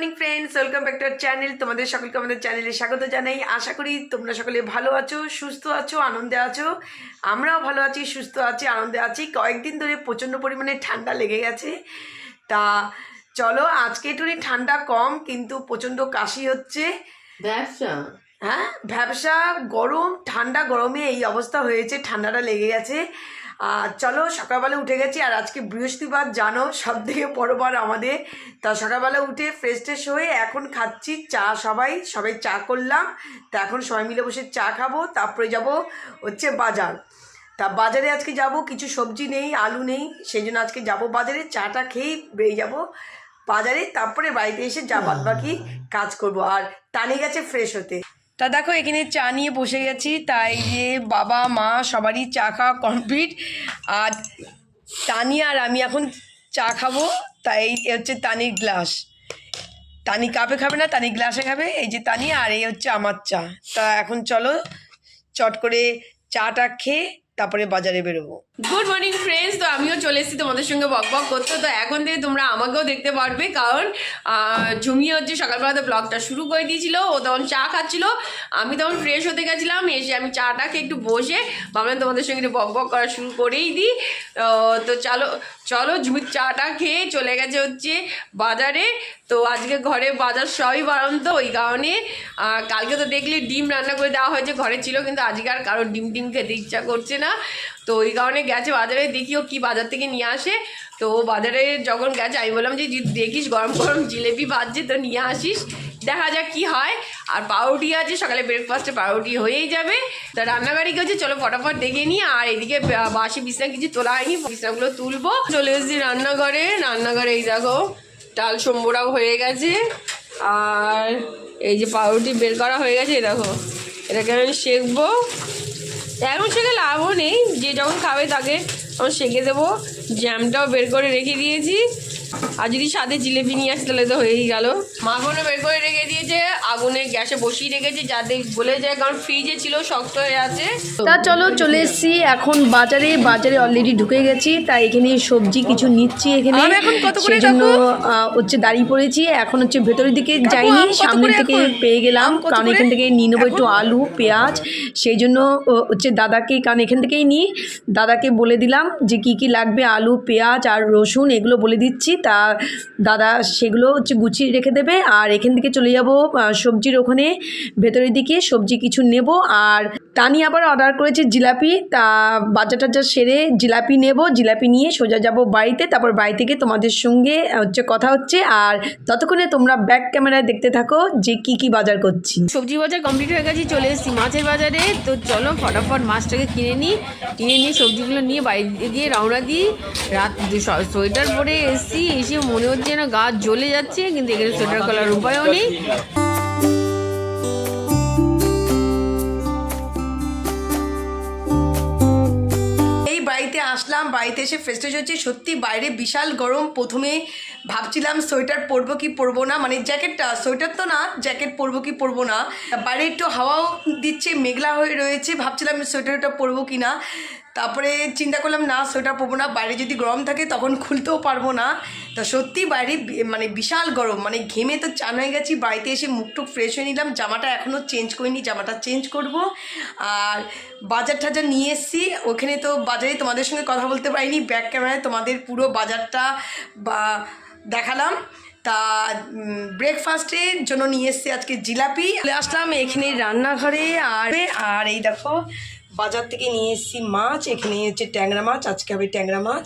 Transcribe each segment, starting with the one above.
Morning friends, welcome back to our channel. তোমাদের সকলকে আমাদের চ্যানেলে স্বাগত জানাই। আশা করি তোমরা সকলে ভালো আছো, সুস্থ আছো, আনন্দে আছো। আমরাও ভালো আছি, সুস্থ আছি, আনন্দে আছি। কয়েকদিন ধরে প্রচণ্ড পরিমাণে ঠান্ডা লেগে গেছে। তা চলো, আজকে একটুখানি ঠান্ডা কম, কিন্তু প্রচণ্ড কাশি হচ্ছে। হ্যাঁ, ভ্যাবসা, গরম, ঠান্ডা গরমে এই অবস্থা হয়েছে, ঠান্ডাটা লেগে গেছে। চলো, সকালবেলা উঠে গেছি। আর আজকে বৃহস্পতিবার, জানো, সব থেকে বড় বার আমাদের। তা সকালবেলা উঠে ফ্রেশ ট্রেশ হয়ে এখন খাচ্ছি চা। সবাই চা করলাম। তা এখন সবাই মিলে বসে চা খাবো। তারপরে যাব হচ্ছে বাজার। তা বাজারে আজকে যাব, কিছু সবজি নেই, আলু নেই, সেই জন্য আজকে যাব বাজারে। চাটা খেয়েই বেরিয়ে যাব বাজারে। তারপরে বাড়িতে এসে যা বাদ বাকি কাজ করব। আর টানে গেছে ফ্রেশ হতে। তা দেখো, এখানে চা নিয়ে বসে গেছি। তাই যে বাবা মা সবারই চা খাওয়া কমপ্লিট। আর তানি আর আমি এখন চা খাবো। তাই হচ্ছে তানির গ্লাস। তানি কাপে খাবে না, তানি গ্লাসে খাবে। এই যে তানি, আর এই হচ্ছে আমার চা। তা এখন চলো চট করে চাটা খেয়ে তারপরে বাজারে বেরোবো। গুড মর্নিং ফ্রেন্ডস, তো আমিও চলে এসেছি তোমাদের সঙ্গে বক বক করতে। তো এখন থেকে তোমরা আমাকেও দেখতে পারবে, কারণ ঝুমি হচ্ছে সকালবেলাতে ব্লগটা শুরু করে দিয়েছিল। ও তখন চা খাচ্ছিল, আমি তখন ফ্রেশ হতে গেছিলাম। এসে আমি চাটা খেয়ে একটু বসে ভাবলাম তোমাদের সঙ্গে একটু বক বক করা শুরু করেই দিই। তো চলো ঝুমির চাটা খেয়ে চলে গেছে হচ্ছে বাজারে। তো আজকে ঘরে বাজার সবই বাড়ন্ত, ওই কারণে কালকে তো দেখলি ডিম রান্না করে দেওয়া হয়েছে, ঘরে ছিল, কিন্তু আজকে আর কারোর ডিম খেতে ইচ্ছা করছে না। তো ওই কারণে গেছে বাজারে, দেখিও কি বাজার থেকে নিয়ে আসে। তো বাজারে যখন গেছে আমি বললাম যে দেখিস গরম গরম জিলেপি ভাজছে, তো নিয়ে আসিস, দেখা যাক কি হয়। আর পাউরুটি আছে, সকালে ব্রেকফাস্টে পাউরুটি হয়েই যাবে। তা রান্নাবাড়ি গেছে, চলো ফটাফট দেখে নিই। আর এদিকে বাসি বিছনা কিছু তোলা হয়নি, বিছনাগুলো তুলবো। চলে এসেছি রান্নাঘরে। এই দেখো ডাল সম্বরাও হয়ে গেছে, আর এই যে পাউরুটি বের করা হয়ে গেছে। দেখো, এটাকে আমি সেঁকবো। এখন সেঁকে লাভও নেই, যে যখন খাবে তাকে তখন সেঁকে দেবো। জ্যামটাও বের করে রেখে দিয়েছি। আর যদি সাথে জিলেপি নিয়ে আসে তাহলে তো হয়েই গেল। মাখনও বের করে রেখে দিয়েছে, আগুনে গ্যাসে বসিয়ে রেখেছি যাতে গলে যায়, কারণ ফ্রিজে ছিল শক্ত হয়ে আছে। তা চলো, চলে এসেছি এখন বাজারে অলরেডি ঢুকে গেছি। তাই এখানে সবজি কিছু নিচ্ছি, এখানে সেই জন্য হচ্ছে দাঁড়িয়ে পড়েছি। এখন হচ্ছে ভেতরের দিকে যাইনি, সামনের থেকে পেয়ে গেলাম, কারণ এখান থেকে নিয়ে নেবো একটু আলু পেঁয়াজ। সেই জন্য হচ্ছে দাদাকে, কারণ এখান থেকেই নিই, দাদাকে বলে দিলাম যে কি কি লাগবে, আলু পেঁয়াজ আর রসুন এগুলো বলে দিচ্ছি। তা দাদা সেগুলো হচ্ছে গুছিয়ে রেখে দেবে। আর এখান থেকে চলে যাব সবজির ওখানে, ভেতরের দিকে সবজি কিছু নেব। আর তানি আবার অর্ডার করেছে জিলাপি। তা বাজার টাজার সেরে জিলাপি নেব, জিলাপি নিয়ে সোজা যাব বাড়িতে। তারপর বাড়ি থেকে তোমাদের সঙ্গে হচ্ছে কথা হচ্ছে। আর ততক্ষণে তোমরা ব্যাক ক্যামেরায় দেখতে থাকো যে কি কি বাজার করছি। সবজি বাজার কমপ্লিট হয়ে গেছে, চলে এসেছি মাছের বাজারে। তো চলো ফটাফট মাছটাকে কিনে নিয়ে সবজিগুলো নিয়ে বাড়িতে গিয়ে রওনা দিই। রাত সোয়েটার পরে এসে মনে হচ্ছে না গা জ্বলে যাচ্ছে, কিন্তু এখানে সোয়েটার করার উপায়ও নেই। এই বাড়িতে আসলাম, বাড়িতে এসে ফ্রেশ হচ্ছে। সত্যি বাইরে বিশাল গরম। প্রথমে ভাবছিলাম সোয়েটার পরবো কি পরবো না, মানে জ্যাকেটটা, সোয়েটার তো না, জ্যাকেট পরবো কি পরবো না। বাইরে একটু হাওয়াও দিচ্ছে, মেঘলা হয়ে রয়েছে, ভাবছিলাম সোয়েটারটা পরবো কি না। তারপরে চিন্তা করলাম না, সোয়েটার পরবো না, বাইরে যদি গরম থাকে তখন খুলতেও পারবো না। তা সত্যি বাইরে মানে বিশাল গরম, মানে ঘেমে তো চান হয়ে গেছি। বাড়িতে এসে মুখটুক ফ্রেশ হয়ে নিলাম, জামাটা এখনও চেঞ্জ করিনি, জামাটা চেঞ্জ করব। আর বাজার টাজার নিয়ে এসেছি ওখানে। তো বাজারে তোমাদের সঙ্গে কথা বলতে পারিনি, ব্যাক ক্যামেরায় তোমাদের পুরো বাজারটা দেখালাম। তা ব্রেকফাস্টের জন্য নিয়ে এসেছি আজকে জিলাপি। চলে আসলাম এখানে রান্নাঘরে। আর এই দেখো বাজার থেকে নিয়ে এসেছি মাছ। এখানে হচ্ছে ট্যাংরা মাছ, আজকে হবে ট্যাংরা মাছ।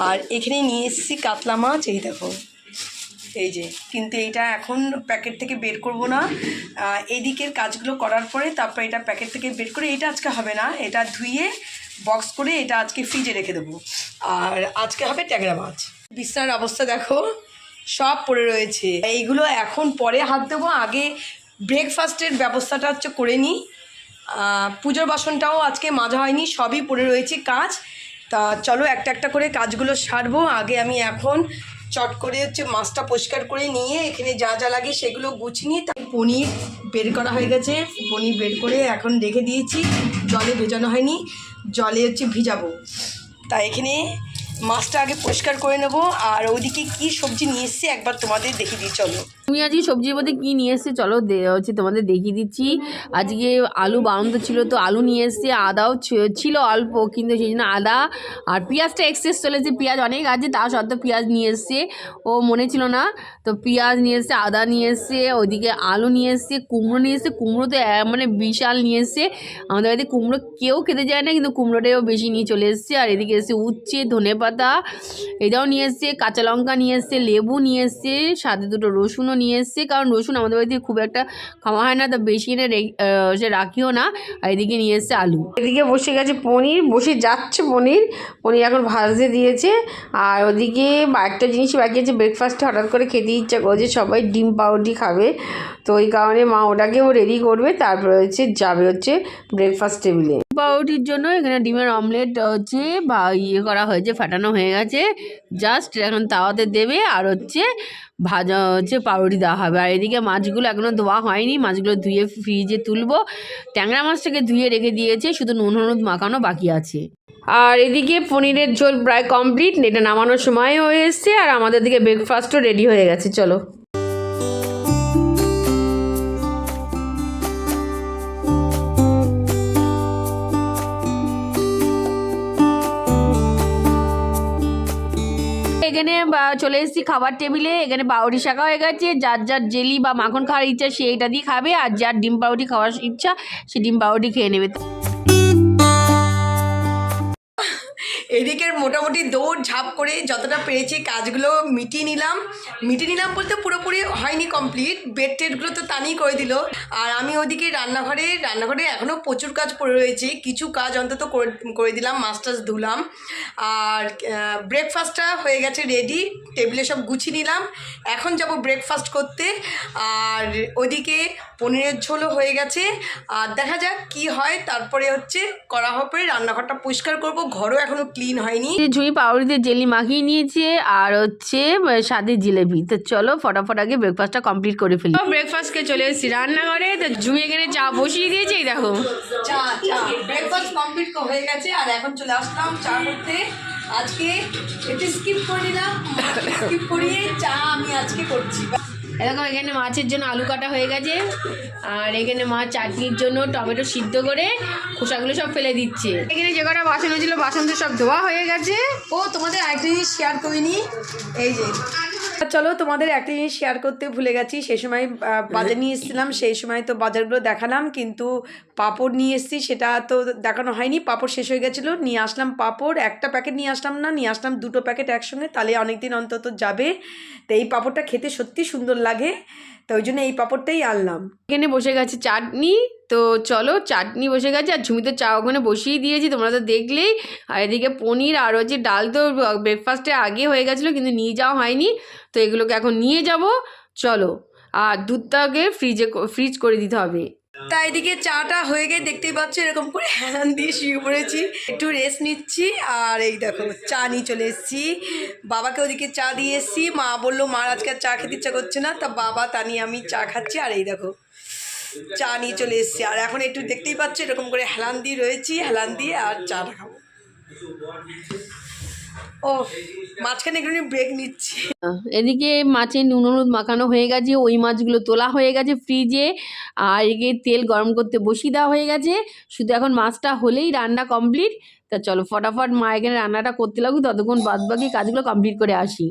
আর এখানে নিয়ে এসেছি কাতলা মাছ। এই দেখো, এই যে, কিন্তু এটা এখন প্যাকেট থেকে বের করব না, এইদিকের কাজগুলো করার পরে তারপর এটা প্যাকেট থেকে বের করে, এটা আজকে হবে না, এটা ধুয়ে বক্স করে এটা আজকে ফ্রিজে রেখে দেবো। আর আজকে হবে ট্যাংরা মাছ। বিছানার অবস্থা দেখো, সব পড়ে রয়েছে। এইগুলো এখন পরে হাত দেবো, আগে ব্রেকফাস্টের ব্যবস্থাটা হচ্ছে করে নিই। পুজোর বাসনটাও আজকে মাজা হয়নি, সবই পড়ে রয়েছে কাজ। তা চলো একটা একটা করে কাজগুলো সারবো। আগে আমি এখন চট করে হচ্ছে মাছটা পরিষ্কার করে নিয়ে এখানে যা যা লাগে সেগুলো গুছিয়ে নিই। তা পনির বের করা হয়ে গেছে, পনির বের করে এখন রেখে দিয়েছি, জলে ভেজানো হয়নি, জলে হচ্ছে ভিজাবো। তা এখানে মাছটা আগে পরিষ্কার করে নেবো, আর ওইদিকে কি সবজি নিয়ে এসছে একবার তোমাদের দেখিয়ে দিই চলো। তুমি আজকে সবজির মধ্যে কী নিয়ে এসছে চলো হচ্ছে তোমাদের দেখিয়ে দিচ্ছি। আজকে আলু বাউন্দ ছিল, তো আলু নিয়ে এসছে, আদাও ছিল অল্প, কিন্তু সেই জন্য আদা আর পেঁয়াজটা এক্সেস চলেছে, পেঁয়াজ অনেক আছে তা সত্ত্বেও পেঁয়াজ নিয়ে এসছে, ও মনে ছিল না, তো পেঁয়াজ নিয়ে এসছে, আদা নিয়ে এসছে, ওইদিকে আলু নিয়ে এসছে, কুমড়ো নিয়ে এসছে, কুমড়ো তো মানে বিশাল নিয়ে এসছে, আমাদের বাড়িতে কুমড়ো কেউ খেতে যায় না, কিন্তু কুমড়োটাও বেশি নিয়ে চলে এসছে। আর এদিকে এসছে উচ্ছে, ধনেপাতা এটাও নিয়ে এসছে, কাঁচা লঙ্কা নিয়ে এসছে, লেবু নিয়ে এসছে, সাথে দুটো রসুনও নিয়ে এসছে, কারণ রসুন আমাদের বাড়িতে খুব একটা খাওয়া হয় না, তো বেশি এনে সে রাখিও না। আর এদিকে নিয়ে এসছে আলু। এদিকে বসে গেছে পনির, বসে যাচ্ছে পনির এখন ভাজতে দিয়েছে। আর ওদিকে একটা জিনিস বাকি আছে, ব্রেকফাস্টে হঠাৎ করে খেতে ইচ্ছা করছে, সবাই ডিম পাউরুটি খাবে, তো ওই কারণে মা ওটাকেও রেডি করবে, তারপরে যাবে ব্রেকফাস্ট টেবিলে। পাউরুটির জন্য এখানে ডিমের অমলেট বা করা হয়েছে, ফাটানো হয়ে গেছে, জাস্ট এখন তাওয়াতে দেবে, আর ভাজা পাউরুটি দেওয়া হবে। আর এদিকে মাছগুলো এখনও ধোয়া হয়নি, মাছগুলো ধুয়ে ফ্রিজে তুলবো। ট্যাংরা মাছটাকে ধুয়ে রেখে দিয়েছে, শুধু নুন হলুদ মাখানো বাকি আছে। আর এদিকে পনিরের ঝোল প্রায় কমপ্লিট, এটা নামানোর সময় হয়ে এসছে, আর আমাদের দিকে ব্রেকফাস্টও রেডি হয়ে গেছে। চলো এখানে চলে এসেছি খাবার টেবিলে। এখানে পাউরুটি শাখা হয়ে গেছে, যার যার জেলি বা মাখন খাওয়ার ইচ্ছা সে এটা দিয়ে খাবে, আর যার ডিম পাউরুটি খাওয়ার ইচ্ছা সে ডিম পাউরুটি খেয়ে নেবে। এদিকের মোটামুটি দৌড় ঝাঁপ করে যতটা পেরেছি কাজগুলো মিটিয়ে নিলাম বলতে পুরোপুরি হয়নি কমপ্লিট, বেড টেডগুলো তো টানিই করে দিল। আর আমি ওদিকে রান্নাঘরে এখনও প্রচুর কাজ পড়ে রয়েছে, কিছু কাজ অন্তত করে দিলাম, মাছ টাছ ধুলাম। আর ব্রেকফাস্টটা হয়ে গেছে রেডি, টেবিলে সব গুছিয়ে নিলাম, এখন যাব ব্রেকফাস্ট করতে। আর ওদিকে পনিরের ঝোলও হয়ে গেছে, আর দেখা যাক কি হয়, তারপরে করা হবে, রান্নাঘরটা পরিষ্কার করব, ঘরও এখনও ক্লিন হয়নি। ঝুঁই পাউরুটিতে জেলি মাখিয়ে নিয়েছে, আর স্বাদের জিলেবি। তো চলো ফটাফট আগে ব্রেকফাস্টটা কমপ্লিট করে ফেলি। ব্রেকফাস্টকে চলে এসেছি রান্নাঘরে, তো ঝুঁই এখানে চা বসিয়ে দিয়েছে, এই দেখো চা ব্রেকফাস্ট কমপ্লিট হয়ে গেছে, আর এখন চলে আসলাম চা করতে। আজকে একটু স্কিপ করে নিলাম, স্কিপ করিয়ে চা আমি আজকে করছি। এরকম এখানে মাছের জন্য আলু কাটা হয়ে গেছে, আর এখানে মাছ চাটনির জন্য টমেটো সিদ্ধ করে খোসাগুলো সব ফেলে দিচ্ছে। এখানে যে কটা বাসন হয়েছিল বাসন তো সব ধোয়া হয়ে গেছে। ও তোমাদের একটা জিনিস শেয়ার করিনি, এই যে চলো তোমাদের একটা জিনিস শেয়ার করতে ভুলে গেছি, সেই সময় বাজার নিয়ে এসেছিলাম, সেই সময় তো বাজারগুলো দেখালাম, কিন্তু পাঁপড় নিয়ে এসেছি সেটা তো দেখানো হয়নি। পাঁপড় শেষ হয়ে গেছিলো, নিয়ে আসলাম পাঁপড়, একটা প্যাকেট নিয়ে আসলাম না, নিয়ে আসলাম 2টো প্যাকেট একসঙ্গে, তাহলে অনেক দিন অন্তত যাবে। তো এই পাঁপড়টা খেতে সত্যি সুন্দর লাগে, তো ওই জন্য এই পাঁপড়টাই আনলাম। এখানে বসে গেছে চাটনি, তো চলো চাটনি বসে গেছে, আর ঝুমিতে চা ওখানে বসিয়ে দিয়েছি, তোমরা তো দেখলেই। আর এদিকে পনির আর ডাল তো ব্রেকফাস্টে আগে হয়ে গেছিলো, কিন্তু নিয়ে যাওয়া হয়নি, তো এগুলোকে এখন নিয়ে যাব। চলো, আর দুধটাকে ফ্রিজ করে দিতে হবে। তাই এদিকে চাটা হয়ে গিয়ে দেখতেই পাচ্ছ এরকম করে হ্যান দিয়ে শুয়ে পড়েছি, একটু রেস্ট নিচ্ছি। আর এই দেখো চা নিয়ে চলে এসেছি, বাবাকে ওদিকে চা দিয়ে এসেছি, মা বললো মার আজকে চা খেতে ইচ্ছা করছে না, তা বাবা তা নিয়ে আমি চা খাচ্ছি। আর এই দেখো চা নিয়ে চলে এসেছি, আর এখন একটু দেখতেই পাচ্ছ এরকম করে হেলান দিয়ে রয়েছি, হেলান দিয়ে আর চাটা খাবো। ও মাঝখানে একটু ব্রেক নিচ্ছি। এদিকে মাছের নুন হলুদ মাখানো হয়ে গেছে, ওই মাছগুলো তোলা হয়ে গেছে ফ্রিজে, আর এদিকে তেল গরম করতে বসিয়ে দেওয়া হয়ে গেছে, শুধু এখন মাছটা হলেই রান্না কমপ্লিট। তা চলো ফটাফট মা এখানে রান্নাটা করতে লাগুক, ততক্ষণ বাদবাকি কাজগুলো কমপ্লিট করে আসি।